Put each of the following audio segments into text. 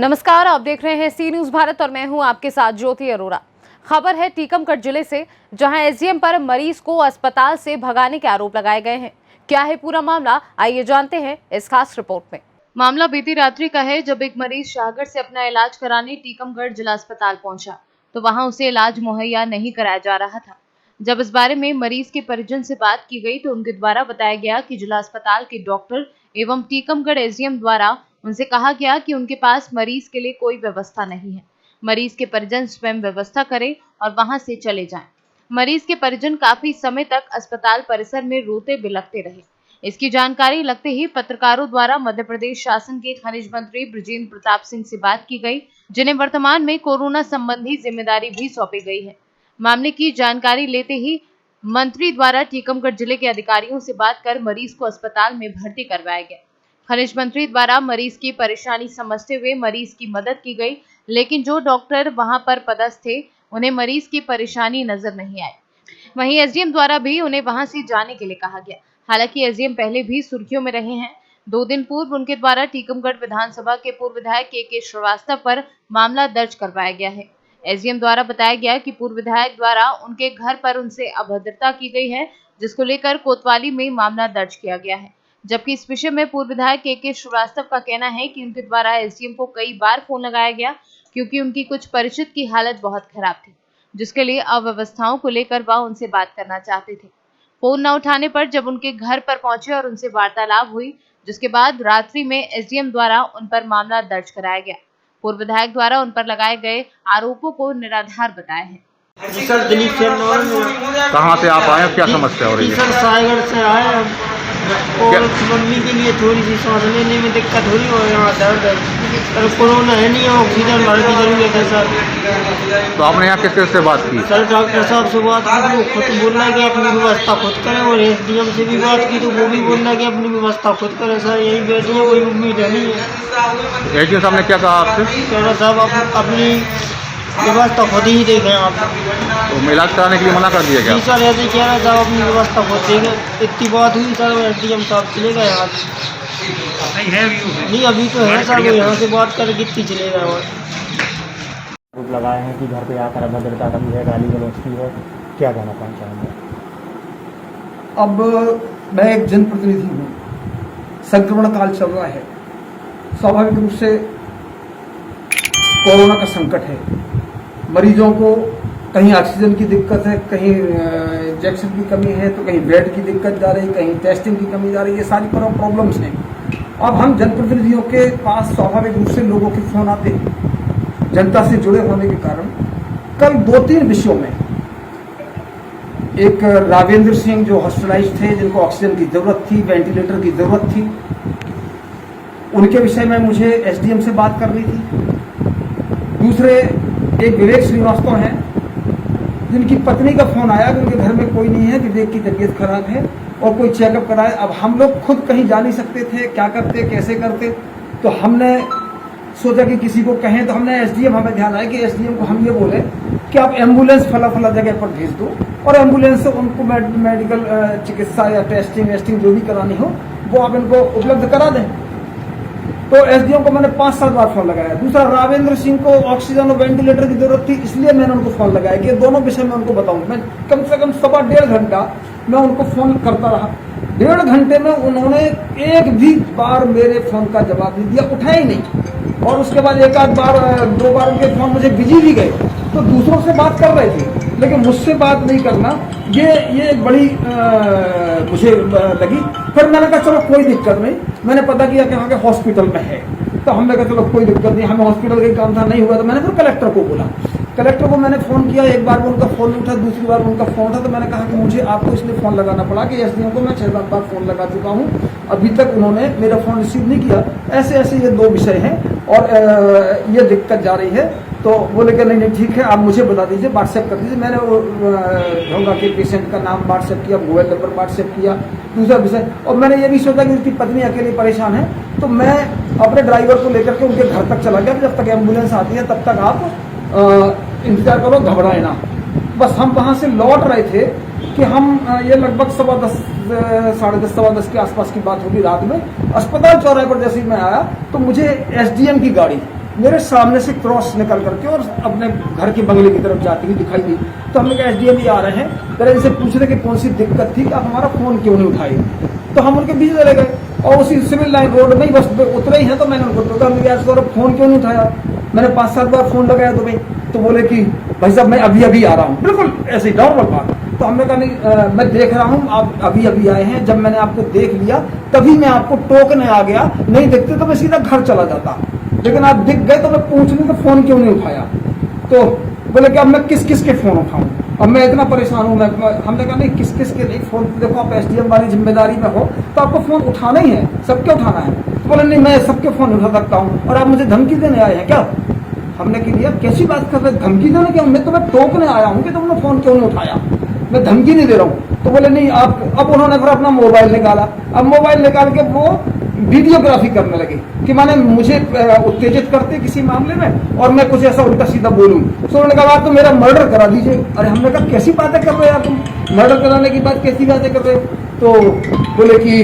नमस्कार, आप देख रहे हैं सी न्यूज भारत और मैं हूं आपके साथ ज्योति अरोरा। खबर है टीकमगढ़ जिले से, जहां एसडीएम पर मरीज को अस्पताल से भगाने के आरोप लगाए गए हैं। क्या है पूरा मामला, आइए जानते हैं इस खास रिपोर्ट में। मामला बीती रात्रि का है, जब एक मरीज शाहगढ़ से अपना इलाज कराने टीकमगढ़ जिला अस्पताल पहुंचा तो वहां उसे इलाज मुहैया नहीं कराया जा रहा था। जब इस बारे में मरीज के परिजन से बात की गई तो उनके द्वारा बताया गया कि जिला अस्पताल के डॉक्टर एवं टीकमगढ़ एसडीएम द्वारा उनसे कहा गया कि उनके पास मरीज के लिए कोई व्यवस्था नहीं है, मरीज के परिजन स्वयं व्यवस्था करें और वहां से चले जाएं। मरीज के परिजन काफी समय तक अस्पताल परिसर में रोते बिलखते रहे। इसकी जानकारी लगते ही पत्रकारों द्वारा मध्य प्रदेश शासन के खनिज मंत्री बृजेंद्र प्रताप सिंह से बात की गई, जिन्हें वर्तमान में कोरोना संबंधी जिम्मेदारी भी सौंपी गई है। मामले की जानकारी लेते ही मंत्री द्वारा टीकमगढ़ जिले के अधिकारियों से बात कर मरीज को अस्पताल में भर्ती करवाया गया। खनिज मंत्री द्वारा मरीज की परेशानी समझते हुए मरीज की मदद की गई, लेकिन जो डॉक्टर वहां पर पदस्थ थे उन्हें मरीज की परेशानी नजर नहीं आई। वहीं एसडीएम द्वारा भी उन्हें वहां से जाने के लिए कहा गया। हालांकि एसडीएम पहले भी सुर्खियों में रहे हैं। 2 दिन पूर्व उनके द्वारा टीकमगढ़ विधानसभा के पूर्व विधायक के श्रीवास्तव पर मामला दर्ज करवाया गया है। एसडीएम द्वारा बताया गया कि पूर्व विधायक द्वारा उनके घर पर उनसे अभद्रता की गई है, जिसको लेकर कोतवाली में मामला दर्ज किया गया है। जबकि इस विषय में पूर्व विधायक के श्रीवास्तव का कहना है कि उनके द्वारा एसडीएम को कई बार फोन लगाया गया, क्योंकि उनकी कुछ परिचित की हालत बहुत खराब थी, जिसके लिए अव्यवस्थाओं को लेकर वह उनसे बात करना चाहते थे। फोन न उठाने पर जब उनके घर पर पहुंचे और उनसे वार्तालाप हुई, जिसके बाद रात्रि में एसडीएम द्वारा उन पर मामला दर्ज कराया गया। पूर्व विधायक द्वारा उन पर लगाए गए आरोपों को निराधार बताया है। सर दिलीप सर, कहाँ से आप आए, क्या समस्या हो रही है? सर सागर से आए हम, और मम्मी के लिए थोड़ी सी सांस लेने में दिक्कत हो रही है और यहाँ दर्द है। सर कोरोना है नहीं, ऑक्सीजन भरने की जरूरत है सर। तो आपने यहाँ किस से बात की? सर डॉक्टर साहब से बात की, वो खुद बोल रहा है कि अपनी व्यवस्था खुद करें, और एसडीएम से भी बात की तो वो भी बोल रहा है कि अपनी व्यवस्था खुद करें। सर यही बैठे हैं, कोई उम्मीद नहीं है। एसडीएम साहब ने क्या कहा आपसे? कह रहा साहब आप अपनी व्यवस्था खुद ही देखें आप। तो इलाज कराने के लिए मना कर दिया क्या? जी सर ऐसे कह रहा था अपनी व्यवस्था खुद देखें। इतनी बात हुई सर, एसडीएम साहब चले गए यहाँ नहीं, अभी तो है सर, वो यहाँ से बात कर कितनी चले गए। और आरोप लगाए हैं कि घर पे आकर अभद्रता की है, गाली गलौज की है, क्या कहना चाहेंगे? अब मैं एक जनप्रतिनिधि हूँ, संक्रमण काल चल रहा है, स्वाभाविक रूप से कोरोना का संकट है। मरीजों को कहीं ऑक्सीजन की दिक्कत है, कहीं इंजेक्शन की कमी है, तो कहीं बेड की दिक्कत जा रही है, कहीं टेस्टिंग की कमी जा रही है। ये सारी प्रॉब्लम्स हैं। अब हम जनप्रतिनिधियों के पास स्वाभाविक रूप से लोगों के फोन आते हैं। जनता से जुड़े होने के कारण कल 2-3 विषयों में, एक रावेंद्र सिंह जो हॉस्पिटलाइज थे, जिनको ऑक्सीजन की जरूरत थी, वेंटिलेटर की जरूरत थी, उनके विषय में मुझे एसडीएम से बात करनी थी। दूसरे एक विवेक श्रीवास्तव हैं, जिनकी पत्नी का फोन आया कि उनके घर में कोई नहीं है, विवेक की तबीयत खराब है और कोई चेकअप कराए। अब हम लोग खुद कहीं जा नहीं सकते थे, क्या करते कैसे करते, तो हमने सोचा कि किसी को कहें। तो हमने एसडीएम, हमें ध्यान आया कि एसडीएम को हम ये बोले कि आप एम्बुलेंस फला जगह पर भेज दो और एम्बुलेंस से उनको मेडिकल चिकित्सा या टेस्टिंग जो भी करानी हो वो आप इनको उपलब्ध करा दें। तो एसडीएम को मैंने 5-7 बार फोन लगाया। दूसरा, रावेंद्र सिंह को ऑक्सीजन और वेंटिलेटर की जरूरत थी, इसलिए मैंने उनको फोन लगाया कि दोनों विषय में उनको बताऊं। मैं कम से कम 1.5 घंटा मैं उनको फोन करता रहा। 1.5 घंटे में उन्होंने एक भी बार मेरे फोन का जवाब नहीं दिया, उठाया ही नहीं। और उसके बाद 1-2 बार उनके फोन मुझे बिजी भी गए, तो दूसरों से बात कर रहे थे, लेकिन मुझसे बात नहीं करना, ये एक बड़ी मुझे लगी। फिर मैंने कहा चलो कोई दिक्कत नहीं, मैंने पता किया कि वहाँ के हॉस्पिटल में है, तो हमने कहा चलो कोई दिक्कत नहीं, हमें हॉस्पिटल का काम था, नहीं हुआ तो मैंने फिर कलेक्टर को बोला। कलेक्टर को मैंने फोन किया, एक बार उनका फोन उठा, दूसरी बार उनका फोन उठा, तो मैंने कहा कि मुझे आपको इसलिए फोन लगाना पड़ा कि एसडीएम को मैं 6-7 बार फोन लगा चुका हूँ, अभी तक उन्होंने मेरा फोन रिसीव नहीं किया। ऐसे ये 2 विषय हैं और ये दिक्कत जा रही है। तो बोले कि नहीं ठीक है, आप मुझे बता दीजिए, व्हाट्सएप कर दीजिए। मैंने ढोंगा के पेशेंट का नाम व्हाट्सएप किया, मोबाइल नंबर व्हाट्सएप किया। दूसरा विषय, और मैंने ये भी सोचा कि उसकी पत्नी अकेली परेशान है, तो मैं अपने ड्राइवर को लेकर के उनके घर तक चला गया। जब तक एम्बुलेंस आती है तब तक आप इंतजार करो, घबराए ना। बस हम वहां से लौट रहे थे कि हम ये लगभग 10:15 10:30 के आसपास की बात होगी रात में। अस्पताल चौराहे पर जैसे ही मैं आया तो मुझे एसडीएम की गाड़ी मेरे सामने से क्रॉस निकल करके और अपने घर के बंगले की तरफ जाती हुई दिखाई दी। तो हमने कहा एसडीएम ही आ रहे हैं, जरा इनसे पूछ रहे कि कौन सी दिक्कत थी कि आप हमारा फोन क्यों नहीं उठाए। तो हम उनके बीच चले गए और उसी सिविल लाइन रोड में ही बस उतरे ही हैं। तो मैंने उनको टोका, हमने कहा फोन क्यों नहीं उठाया। मैंने 5-7 बार फोन लगाया तुम्हें, तो बोले कि भाई साहब मैं अभी अभी आ रहा हूँ, बिल्कुल ऐसे नॉर्मल बात। तो हमने कहा नहीं मैं देख रहा हूँ आप अभी अभी आए हैं, जब मैंने आपको देख लिया तभी मैं आपको टोकने आ गया, नहीं देखते तो मैं सीधा घर चला जाता, लेकिन आप दिख गए तो मैं पूछ लूँ तो फोन क्यों नहीं उठाया। तो बोले कि अब मैं किस किस के फोन उठाऊं, अब मैं इतना परेशान हूँ। हमने कहा नहीं किस किस के नहीं फोन, देखो आप एसडीएम वाली जिम्मेदारी में हो तो आपको फोन उठाना ही है, सबके उठाना है। तो बोले नहीं मैं सबके फोन उठा सकता हूँ और आप मुझे धमकी देने आए हैं क्या। हमने कह दिया कैसी बात कर रहे, धमकी देने क्या, मैं तुम्हें टोकने आया हूँ कि तुमने फोन क्यों नहीं उठाया, मैं धमकी नहीं दे रहा हूँ। तो बोले नहीं आप, अब उन्होंने फिर अपना मोबाइल निकाला, अब मोबाइल निकाल के वो वीडियोग्राफी करने लगे कि माने मुझे उत्तेजित करते किसी मामले में और मैं कुछ ऐसा उल्टा सीधा बोलूं। तो उन्होंने कहा आप तो मेरा मर्डर करा दीजिए। अरे हमने कहा कैसी बातें कर रहे हैं आप, तुम मर्डर कराने की बात कैसी बातें कर रहे हो। तो बोले कि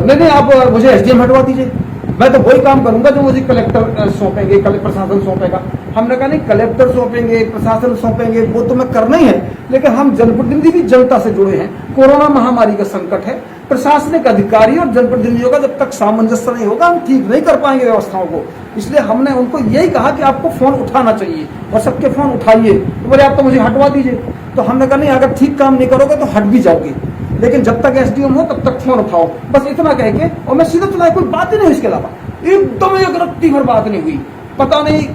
नहीं आप मुझे एसडीएम हटवा दीजिए, मैं तो वही काम करूंगा जो मुझे कलेक्टर सौंपेंगे, प्रशासन सौंपेगा। हमने कहा नहीं कलेक्टर सौंपेंगे, प्रशासन सौंपेंगे, वो तो मैं करना ही है, लेकिन हम जनप्रतिनिधि भी जनता से जुड़े हैं, कोरोना महामारी का संकट है, प्रशासनिक अधिकारी और जनप्रतिनिधियों का जब तक सामंजस्य नहीं होगा हम ठीक नहीं कर पाएंगे व्यवस्थाओं को। इसलिए हमने उनको यही कहा कि आपको फोन उठाना चाहिए और सबके फोन उठाइए। तो बोले आप तो मुझे हटवा दीजिए। तो हमने कहा नहीं अगर ठीक काम नहीं करोगे तो हट भी जाओगे, लेकिन जब तक एसडीएम हो तब तक फोन उठाओ, बस इतना कह के और मैं सीधा चला, कोई बात ही नहीं हुई इसके अलावा, एकदम एक रत्ती भर बात नहीं हुई। पता नहीं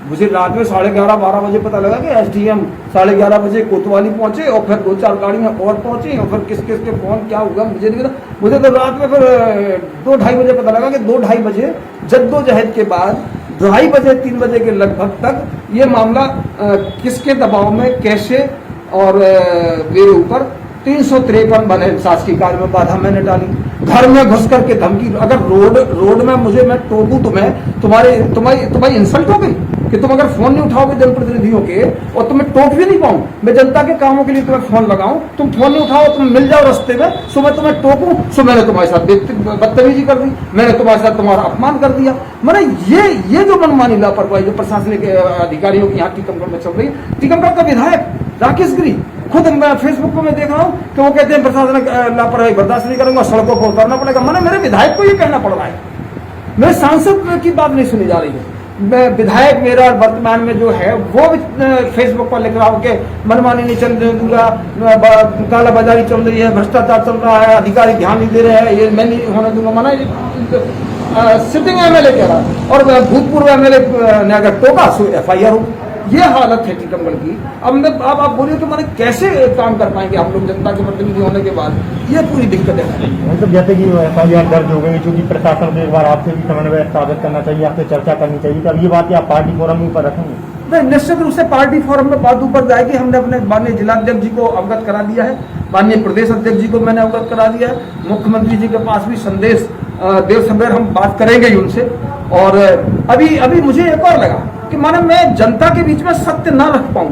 मुझे रात में 11:30-12 बजे पता लगा कि एसडीएम 11:30 बजे कोतवाली पहुंचे और फिर 2-4 गाड़ियां और पहुंची और फिर किस किस के फोन क्या हुआ मुझे नहीं पता। मुझे तो रात में फिर 2-2:30 बजे पता लगा कि 2-2:30 बजे जद्दोजहद के बाद 2:30 बजे 3 बजे के लगभग तक ये मामला किसके दबाव में कैसे और मेरे ऊपर 353 बने शासकीय कार्य में बाधा मैंने डाली, घर में घुस करके धमकी। अगर रोड में मुझे मैं टोकूं तुम्हारी इंसल्ट हो गई कि तुम अगर फोन नहीं उठाओगे जनप्रतिनिधियों के और तुम्हें टोक भी नहीं पाऊं, मैं जनता के कामों के लिए तुम्हें फोन लगाऊं, तुम फोन नहीं उठाओ, तुम मिल जाओ रास्ते में, सो मैं तुम्हें टोकूं, सो मैंने तुम्हारे साथ बदतमीजी कर दी, मैंने तुम्हारे साथ तुम्हारा अपमान कर दिया। मैंने ये जो मनमानी लापरवाही जो प्रशासनिक अधिकारियों की यहाँ टीकमगढ़ में चल रही है। टीकमगढ़ का विधायक राकेश गिरी खुद मैं फेसबुक पर मैं देख रहा हूँ कि वो कहते हैं प्रशासनिक लापरवाही बर्दाश्त नहीं करूंगा, सड़कों पर उतरना पड़ेगा। मैंने मेरे विधायक को ये कहना पड़ रहा है, मेरे सांसद की बात नहीं सुनी जा रही है। मैं विधायक मेरा वर्तमान में जो है वो भी फेसबुक पर लिख रहा हूँ कि मनमानी नहीं चल दूंगा, कालाबाजारी चल रही है, भ्रष्टाचार चल रहा है, अधिकारी ध्यान नहीं दे रहे हैं, ये मैं नहीं होने दूंगा। माना सिटिंग एमएलए कह रहा और भूतपूर्व एमएलए ने अगर टोका सो एफआईआर हो। ये हालत है टीकमगढ़ की। अब आप बोलिए तो मैंने कैसे काम कर पाएंगे हम लोग जनता के प्रतिनिधि होने के बाद, ये पूरी दिक्कत है। मतलब जैसे कि एफआईआर दर्ज हो गई, चूंकि प्रशासन को एक बार आपसे भी समन्वय स्थापित करना चाहिए, आपसे चर्चा करनी चाहिए, तो अब ये बात आप पार्टी फोरम में ऊपर रखेंगे? नहीं, निश्चित रूप से पार्टी फोरम में बात ऊपर जाएगी। हमने अपने माननीय जिलाध्यक्ष जी को अवगत करा दिया है, माननीय प्रदेश अध्यक्ष जी को मैंने अवगत करा दिया है, मुख्यमंत्री जी के पास भी संदेश देव सवेर हम बात करेंगे उनसे। और अभी मुझे एक और लगा कि माने मैं जनता के बीच में सत्य ना रख पाऊं,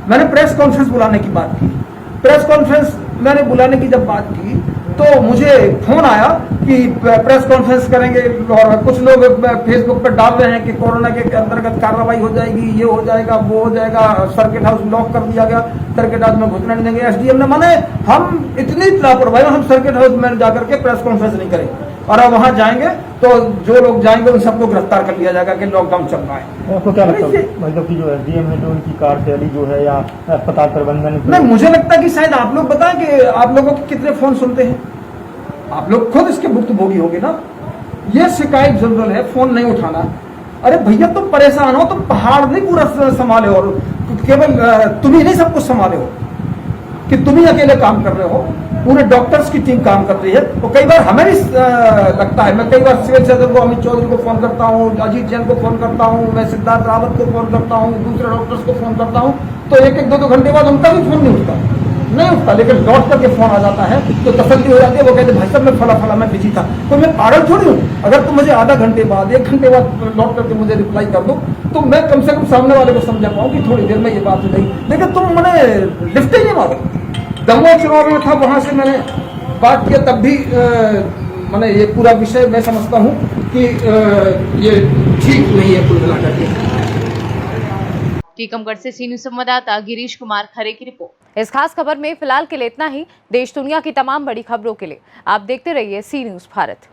मैंने प्रेस कॉन्फ्रेंस बुलाने की बात की। प्रेस कॉन्फ्रेंस मैंने बुलाने की जब बात की तो मुझे फोन आया कि प्रेस कॉन्फ्रेंस करेंगे और कुछ लोग फेसबुक पर डाल रहे हैं कि कोरोना के अंतर्गत कार्रवाई हो जाएगी, ये हो जाएगा, वो हो जाएगा, सर्किट हाउस लॉक कर दिया गया, सर्किट हाउस में घुसने नहीं देंगे। एसडीएम ने माने हम इतनी लापरवाही, हम सर्किट हाउस में जाकर के प्रेस कॉन्फ्रेंस नहीं करें और अब वहां जाएंगे तो जो लोग जाएंगे उन सबको गिरफ्तार कर लिया जाएगा कि लॉकडाउन चल रहा है। आपको क्या लगता है मतलब कि जो एसडीएम है जो उनकी कार्यशैली जो है या अस्पताल प्रबंधन? नहीं, मुझे लगता है कि शायद आप लोग बताएं कि आप लोगों के कितने फोन सुनते हैं, आप लोग खुद इसके भुक्तभोगी होंगे ना। ये शिकायत जनरल है, फोन नहीं उठाना। अरे भैया तुम परेशान हो, तुम पहाड़ नहीं पूरा संभाले और केवल तुम ही नहीं सब कुछ संभाले हो कि तुम ही अकेले काम कर रहे हो, पूरे डॉक्टर्स की टीम काम कर रही है। तो कई बार हमें भी लगता है, मैं कई बार सिविल सर्जन को अमित चौधरी को फोन करता हूँ, अजीत जैन को फोन करता हूँ, मैं सिद्धार्थ रावत को फोन करता हूँ, दूसरे डॉक्टर्स को फोन करता हूँ, तो 1-2 घंटे बाद उनका भी फोन नहीं उठता, लेकिन लौट करके फोन आ जाता है तो तसल्ली हो जाती है। वो कहते भाई साहब मैं फला मैं बिजी था, तो मैं पागल थोड़ी हूँ। अगर तुम मुझे आधा घंटे बाद 1 घंटे बाद लौट करके मुझे रिप्लाई कर दो तो मैं कम से कम सामने वाले को समझा पाऊँ कि थोड़ी देर में ये बात हो जाएगी, लेकिन तुम मैंने लिफ्ट ही नहीं मारो। दमोह चुनाव में था, वहां से मैंने बात किया, तब भी मैंने ये पूरा विषय मैं समझता हूँ कि ये ठीक नहीं है कुल मिलाकर के। टीकमगढ़ से सी न्यूज़ संवाददाता गिरीश कुमार खरे की रिपोर्ट। इस खास खबर में फिलहाल के लिए इतना ही। देश दुनिया की तमाम बड़ी खबरों के लिए आप देखते रहिए सी न्यूज़ भारत।